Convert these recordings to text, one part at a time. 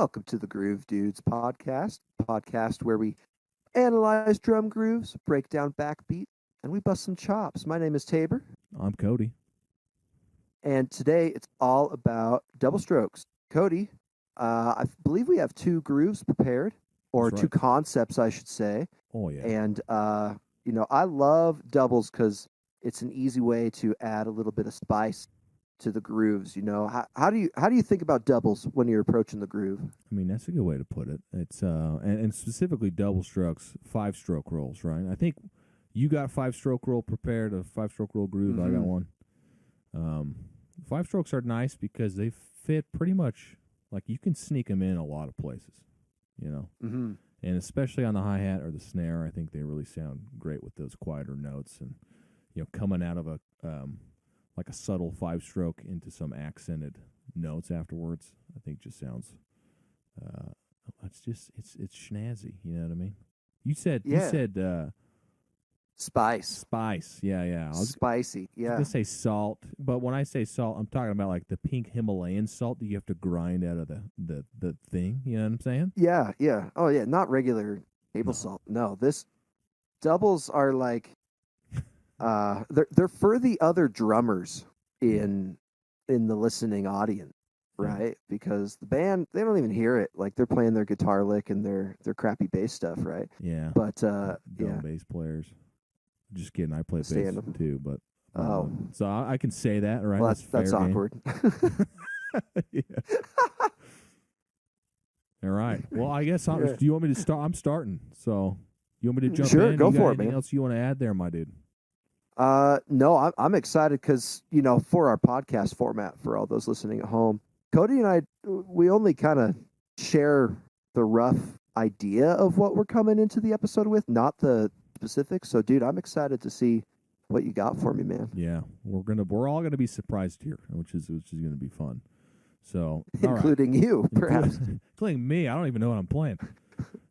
Welcome to the Groove Dudes podcast where we analyze drum grooves, break down backbeat, and we bust some chops. My name is Tabor, I'm Cody. and today it's all about double strokes. Cody, I believe we have two grooves prepared, or That's two right. concepts, I should say. Oh yeah. And I love doubles because it's an easy way to add a little bit of spice to the grooves. How do you think about doubles when you're approaching the groove? I mean, that's a good way to put it. It's and specifically double strokes, 5-stroke rolls, right? I think you got 5-stroke roll prepared, a 5-stroke roll groove. I got Mhm. one. 5-strokes are nice because they fit pretty much, like, you can sneak them in a lot of places, you know. Mhm. And especially on the hi-hat or the snare, I think they really sound great with those quieter notes, and coming out of a like a subtle 5-stroke into some accented notes afterwards, I think just sounds uh it's snazzy, you know what I mean? You said Yeah. Spice. spice. Yeah. I was Spicy. gonna Yeah. say salt, but when I say salt, I'm talking about like the pink Himalayan salt that you have to grind out of the thing, you know what I'm saying? Yeah. Yeah. Oh yeah. Not regular table No. salt. No. This doubles are like they're for the other drummers Yeah. in the listening audience, Yeah. right? Because the band, they don't even hear it. Like they're playing their guitar lick and their crappy bass stuff, right? Yeah. But Dumb yeah, bass players. Just kidding, I play bass stand them. too, but Oh, so I can say that, right? well, That's that's fair game. awkward. Yeah. All right. Well, I guess Yeah. do you want me to start? I'm starting. So you want me to jump Sure, in? go You got for it, anything man. else you want to add there, my dude? No, I'm excited because for our podcast format, for all those listening at home, Cody and I, we only kind of share the rough idea of what we're coming into the episode with, not the specifics. So, dude, I'm excited to see what you got for me, man. Yeah, we're all gonna be surprised here, which is gonna be fun. So, all right, Including you, perhaps. including me. I don't even know what I'm playing.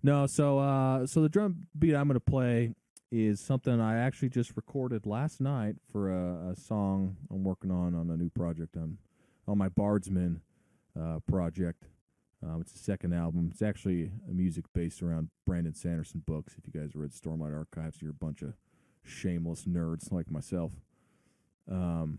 No, so the drum beat I'm gonna play is something I actually just recorded last night for a song I'm working on a new project on my Bardsman project. It's the second album. It's actually a music based around Brandon Sanderson books. If you guys read Stormlight Archives, you're a bunch of shameless nerds like myself. So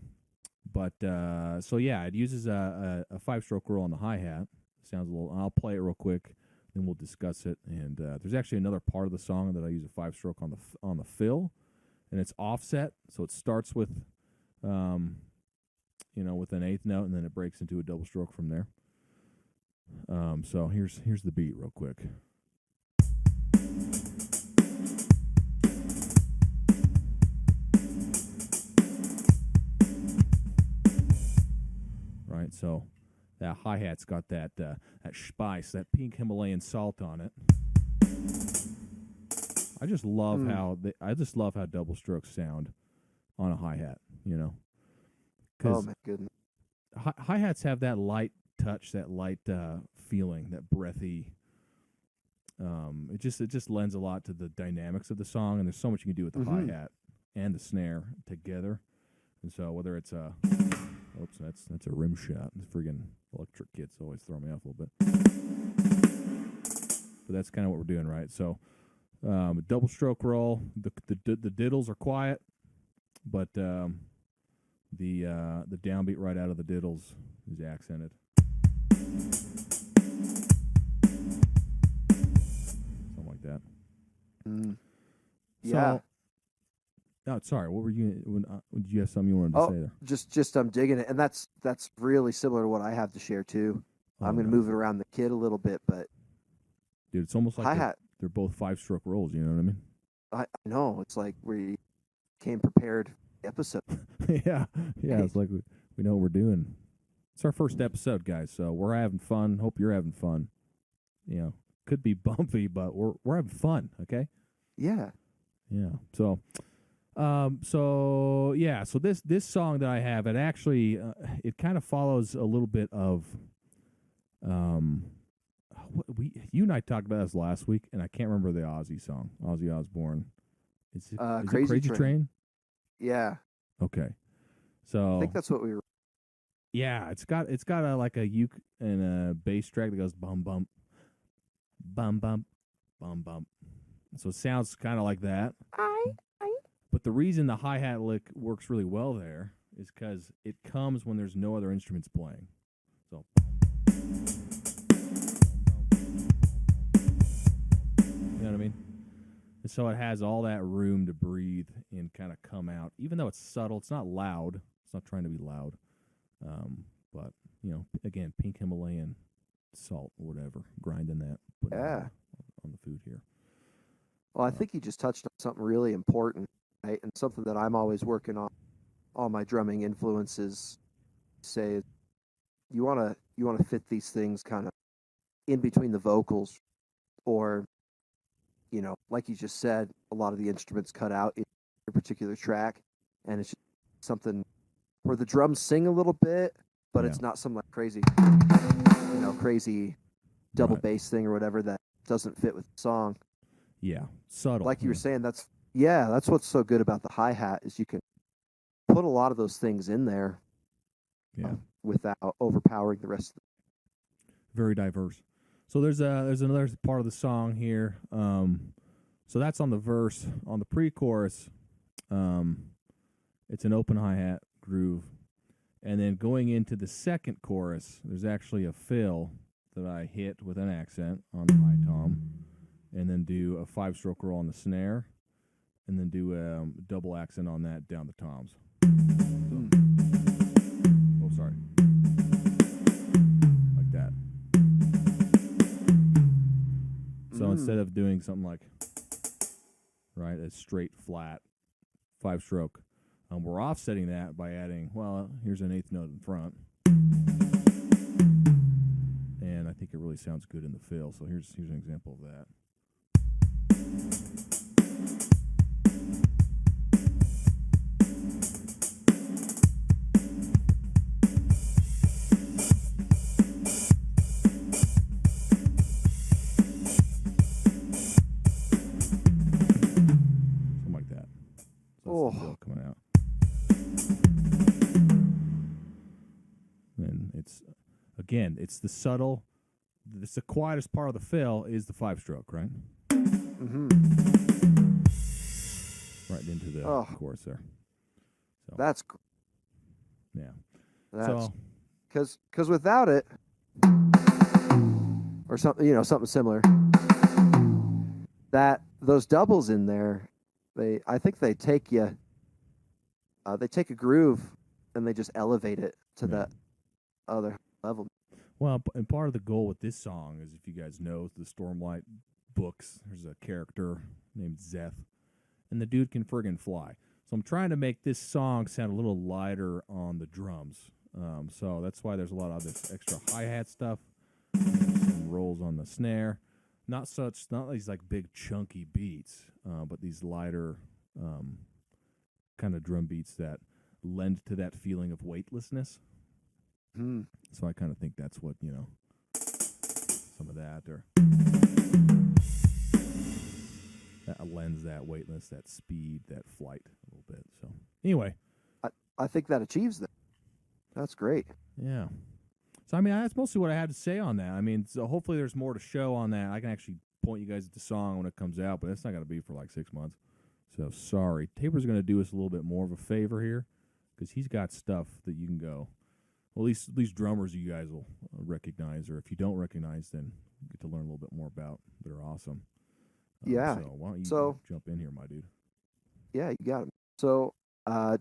yeah, it uses a 5-stroke roll on the hi-hat. Sounds a little. I'll play it real quick, then we'll discuss it. And there's actually another part of the song that I use a 5-stroke on the fill, and it's offset, so it starts with, with an eighth note, and then it breaks into a double stroke from there. So here's the beat real quick. Right, so that hi-hat's got that spice, that pink Himalayan salt on it. I just love how double strokes sound on a hi-hat, Oh, because my goodness. hi-hats have that light touch, that light feeling, that breathy. It just lends a lot to the dynamics of the song, and there's so much you can do with the hi-hat and the snare together. And so whether it's oops, that's a rim shot. The friggin' electric kits always throw me off a little bit. But that's kind of what we're doing, right? So a double stroke roll. The diddles are quiet, but the downbeat right out of the diddles is accented. Something like that. Yeah. Oh, sorry. What were you? Did you have something you wanted to say there? Just I'm digging it, and that's really similar to what I have to share too. I'm going to move it around the kit a little bit, but dude, it's almost like hi-hat. they're both 5-stroke rolls. You know what I mean? I know it's like we came prepared for the episode. yeah. It's like we know what we're doing. It's our first episode, guys, so we're having fun. Hope you're having fun. Could be bumpy, but we're having fun. Okay. Yeah. Yeah. So this song that I have, it actually it kind of follows a little bit of you and I talked about this last week, and I can't remember the Ozzy song, Ozzy Osbourne. Is it Crazy Crazy Train. Train? Yeah. Okay. So I think that's what we were. Yeah, it's got a like a uke and a bass track that goes bum bum bum bum bum bum. So it sounds kind of like that. But the reason the hi-hat lick works really well there is because it comes when there's no other instruments playing. So, you know what I mean? And so it has all that room to breathe and kind of come out. Even though it's subtle, it's not loud. It's not trying to be loud. But, again, pink Himalayan salt or whatever, grinding that. Yeah. On the food here. Well, I think you just touched on something really important, right? And something that I'm always working on. All my drumming influences say you want to fit these things kind of in between the vocals, or like you just said, a lot of the instruments cut out in a particular track, and it's just something where the drums sing a little bit, but it's not some like crazy double bass thing or whatever that doesn't fit with the song. Yeah, subtle. Like you were saying, that's what's so good about the hi-hat is you can put a lot of those things in there, without overpowering the rest of it. Very diverse. So there's another part of the song here. So that's on the verse. On the pre-chorus, it's an open hi-hat groove. And then going into the second chorus, there's actually a fill that I hit with an accent on the high tom, and then do a 5-stroke roll on the snare, and then do a double accent on that down the toms. Oh, sorry. Like that. So instead of doing something like, right, a straight, flat 5-stroke, we're offsetting that by adding, here's an 8th note in front. And I think it really sounds good in the fill. So here's an example of that. Something like that. So that's the fill coming out. And it's the subtle, it's the quietest part of the fill is the 5-stroke, right? Mm-hmm. Right into the chorus there. So that's yeah. That's because without it, or something similar, that those doubles in there, I think they take a groove and they just elevate it to that other level. Well, and part of the goal with this song is, if you guys know the Stormlight books, there's a character named Zeth, and the dude can friggin' fly. So I'm trying to make this song sound a little lighter on the drums. So that's why there's a lot of this extra hi-hat stuff, some rolls on the snare. Not these like big chunky beats, but these lighter kind of drum beats that lend to that feeling of weightlessness. So I kind of think that's what, some of that, or that lends that weightlessness, that speed, that flight a little bit. So anyway, I think that achieves that. That's great. Yeah. So I mean, that's mostly what I had to say on that. I mean, so hopefully there's more to show on that. I can actually point you guys at the song when it comes out, but it's not going to be for like 6 months. So sorry. Tabor's going to do us a little bit more of a favor here, because he's got stuff that you can go. Well, at least drummers you guys will recognize, or if you don't recognize, then you get to learn a little bit more about that are awesome. Yeah. So why don't you jump in here, my dude? Yeah, you got it. So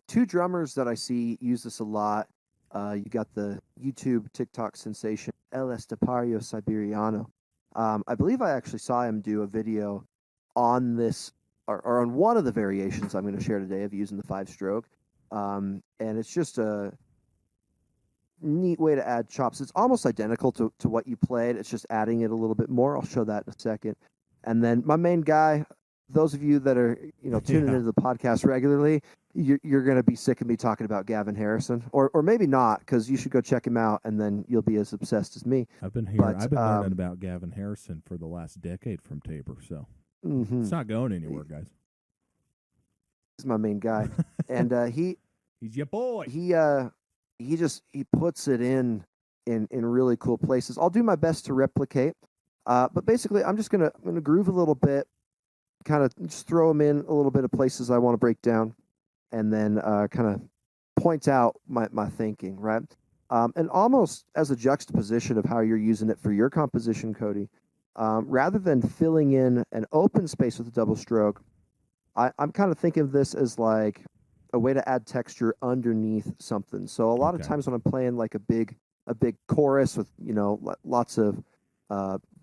2 drummers that I see use this a lot. You got the YouTube TikTok sensation El Estepario Siberiano. I believe I actually saw him do a video on this, or on one of the variations I'm going to share today of using the 5-stroke. And it's just a neat way to add chops. It's almost identical to what you played. It's just adding it a little bit more. I'll show that in a second. And then my main guy, those of you that are tuning into the podcast regularly, you're going to be sick of me talking about Gavin Harrison, or maybe not, because you should go check him out, and then you'll be as obsessed as me. I've been learning about Gavin Harrison for the last decade from Tabor, so it's not going anywhere, guys. He's my main guy, and he's your boy. He he puts it in really cool places. I'll do my best to replicate, but basically I'm gonna groove a little bit, kind of just throw them in a little bit of places I want to break down, and then kind of point out my thinking, right? And almost as a juxtaposition of how you're using it for your composition, Cody, rather than filling in an open space with a double stroke, I'm kind of thinking of this as like a way to add texture underneath something. So a lot of Okay. times when I'm playing like a big chorus with lots of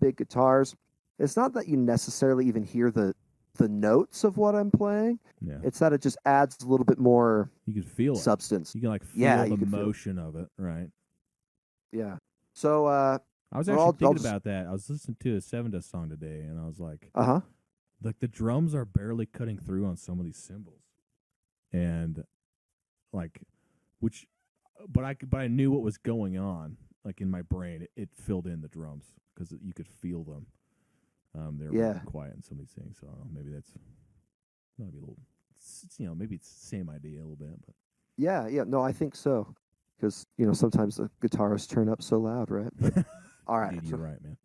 big guitars, it's not that you necessarily even hear the notes of what I'm playing. Yeah. It's that it just adds a little bit more You can feel it. substance. You can like feel Yeah, you the can feel it. motion of it, right? Yeah. So I was actually I'll thinking just- about that. I was listening to a Seven Dust song today, and I was like, uh-huh. the drums are barely cutting through on some of these cymbals, and like, but I knew what was going on. Like in my brain, it filled in the drums because you could feel them. They were Yeah. really quiet in some of these things, so I don't know, maybe that's maybe a little. Maybe it's the same idea a little bit, but Yeah, no, I think so. Because, sometimes the guitarists turn up so loud, right? But, all right. Indeed, you're right, man.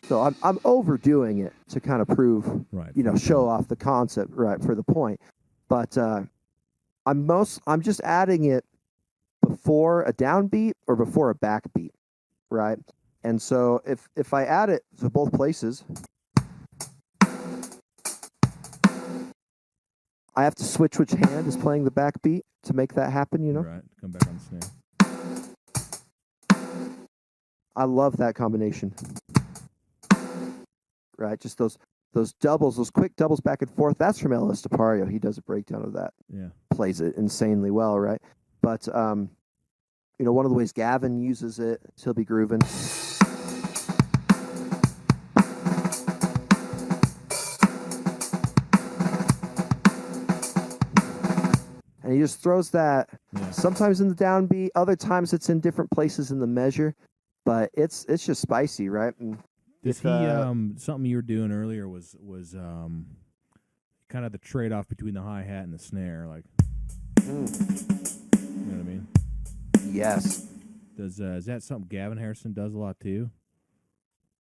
So I'm overdoing it to kind of prove, Right. show off the concept, right, for the point. But I'm just adding it before a downbeat or before a backbeat, right? And so if I add it to both places, I have to switch which hand is playing the backbeat to make that happen, Right. Come back on the snare. I love that combination. Right, just those doubles, those quick doubles back and forth. That's from Ellis DePario. He does a breakdown of that. Yeah. Plays it insanely well, right? But one of the ways Gavin uses it, he'll be grooving. And he just throws that sometimes in the downbeat, other times it's in different places in the measure, but it's just spicy, right? And Does he something you were doing earlier was kind of the trade off between the hi hat and the snare, like you know what I mean? Yes. Does is that something Gavin Harrison does a lot too?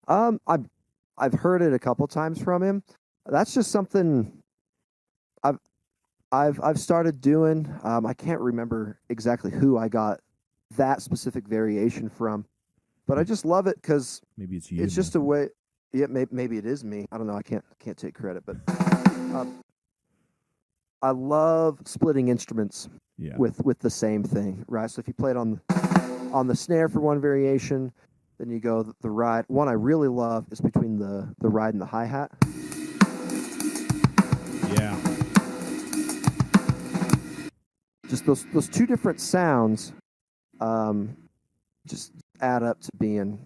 I've heard it a couple times from him. That's just something I've started doing. I can't remember exactly who I got that specific variation from, but I just love it because Maybe it's you. it's just a way. Yeah, maybe it is me. I don't know. I can't take credit, but I love splitting instruments with the same thing, right? So if you play it on the snare for one variation, then you go the ride. One I really love is between the ride and the hi hat. Yeah. Just those two different sounds, just add up to being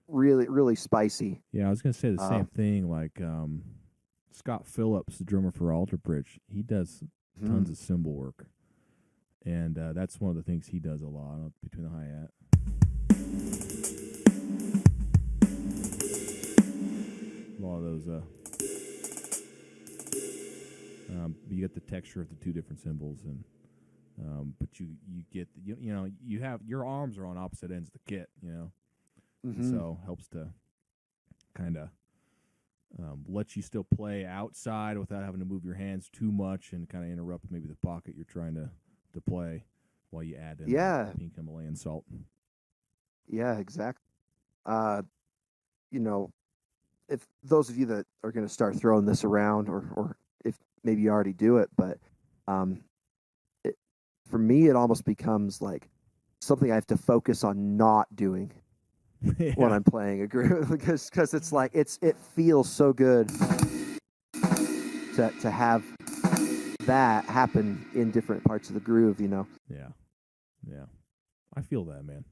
really, really spicy. Yeah, I was gonna say the same thing. Like Scott Phillips, the drummer for Alter Bridge, he does tons of cymbal work, and that's one of the things he does a lot between the hi hat. A lot of those. You get the texture of the two different cymbals, and but you get you have your arms are on opposite ends of the kit, so helps to kind of let you still play outside without having to move your hands too much and kind of interrupt maybe the pocket you're trying to play while you add in the pink Himalayan salt. Yeah, exactly. If those of you that are going to start throwing this around, or if maybe you already do it, but for me, it almost becomes like something I have to focus on not doing when I'm playing a groove, because it's like it feels so good to have that happen in different parts of the groove, Yeah. I feel that, man.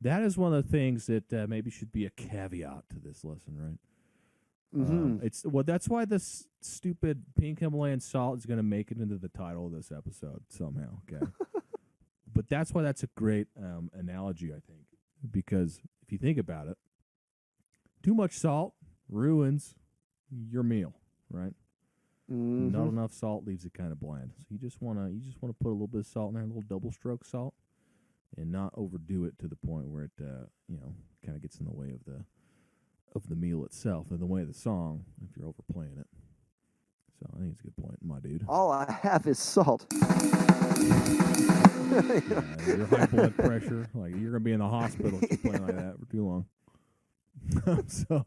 That is one of the things that maybe should be a caveat to this lesson, right? That's why this stupid pink Himalayan salt is going to make it into the title of this episode somehow. Okay, but that's why that's a great analogy, I think, because if you think about it, too much salt ruins your meal, right? Not enough salt leaves it kind of bland. So you just wanna put a little bit of salt in there, a little double stroke salt, and not overdo it to the point where it kind of gets in the way of the meal itself and the way of the song if you're overplaying it. So I think it's a good point, my dude. All I have is salt. Your high blood pressure, like you're gonna be in the hospital if you're playing like that for too long. So,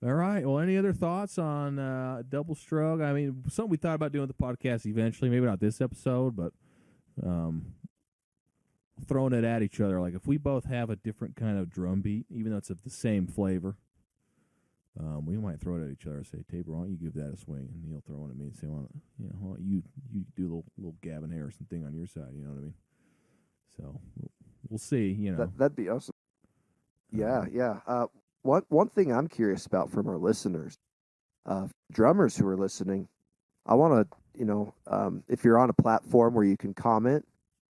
all right. Well, any other thoughts on double stroke? I mean, something we thought about doing with the podcast eventually. Maybe not this episode, but throwing it at each other. Like if we both have a different kind of drum beat, even though it's of the same flavor, we might throw it at each other and say, Tabor, why don't you give that a swing? And he'll throw it at me and say, why don't you do a little Gavin Harrison thing on your side, you know what I mean? So we'll see, That'd be awesome. Yeah. One thing I'm curious about from our listeners, drummers who are listening, I want to, if you're on a platform where you can comment,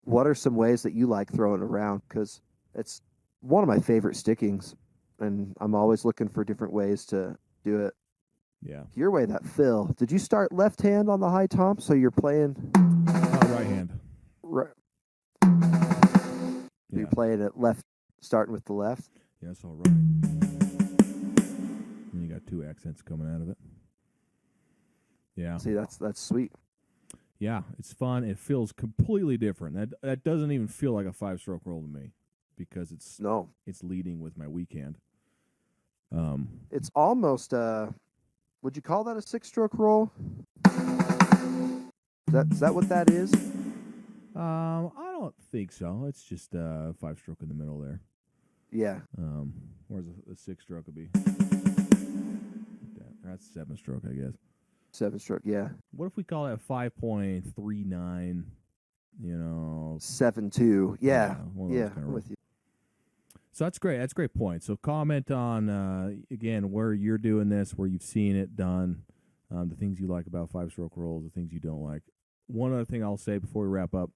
what are some ways that you like throwing around? Because it's one of my favorite stickings, and I'm always looking for different ways to do it. Yeah. Your way, that Phil. Did you start left hand on the high tom? So you're playing right hand. Right. Yeah. You're playing it left, starting with the left. Yeah, that's all right. And you got two accents coming out of it. Yeah. See, that's sweet. Yeah, it's fun. It feels completely different. That doesn't even feel like a 5-stroke roll to me because it's leading with my weak hand. It's almost would you call that a 6-stroke roll? Is that what that is? I don't think so. It's just 5-stroke in the middle there. Yeah. Whereas a 6-stroke would be. That's 7-stroke, I guess. 7-stroke, yeah. What if we call that 5.39? 7.2. Yeah. I'm with you. So that's great. That's a great point. So comment on again where you're doing this, where you've seen it done, the things you like about 5-stroke rolls, the things you don't like. One other thing I'll say before we wrap up: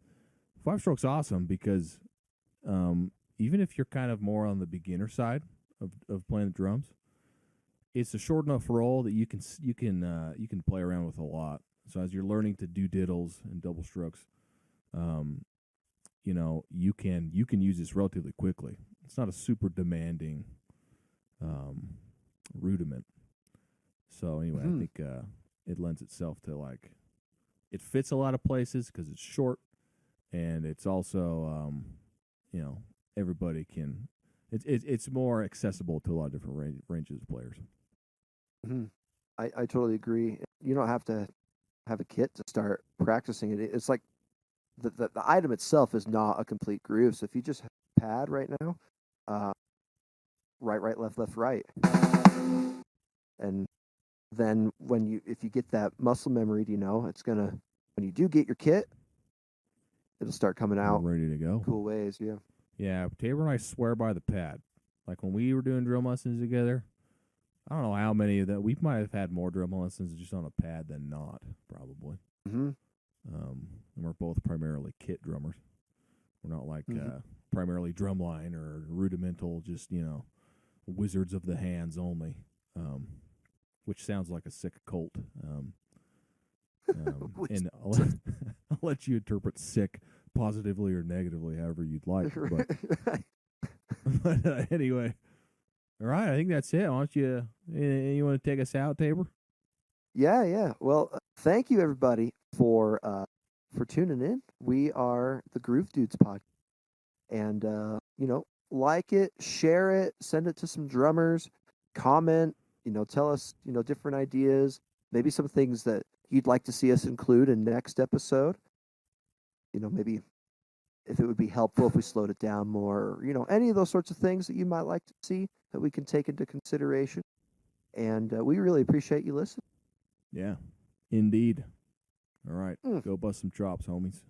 5-stroke's awesome because even if you're kind of more on the beginner side of playing the drums, it's a short enough roll that you can play around with a lot. So as you're learning to do diddles and double strokes, you can use this relatively quickly. It's not a super demanding rudiment. So anyway, I think it lends itself to it fits a lot of places because it's short, and it's also everybody can. It's more accessible to a lot of different ranges of players. Mm-hmm. I totally agree. You don't have to have a kit to start practicing it. It's like the item itself is not a complete groove. So if you just have a pad right now, right, left, right, and then if you get that muscle memory, it's gonna, when you do get your kit, it'll start coming out ready to go. Cool ways, yeah. Yeah, Tabor and I swear by the pad. Like when we were doing drum lessons together, I don't know how many of that. We might have had more drum lessons just on a pad than not, probably. Mm-hmm. And we're both primarily kit drummers. We're not like primarily drumline or rudimental, just, wizards of the hands only, which sounds like a sick cult. And I'll let you interpret sick positively or negatively, however you'd like. But anyway, all right, I think that's it. Why don't you want to take us out, Tabor? Yeah. Well, thank you everybody for tuning in. We are the Groove Dudes podcast, and like it, share it, send it to some drummers, comment. Tell us different ideas, maybe some things that you'd like to see us include in next episode. Maybe if it would be helpful if we slowed it down more, or, any of those sorts of things that you might like to see that we can take into consideration. And we really appreciate you listening. Yeah, indeed. All right, go bust some chops, homies.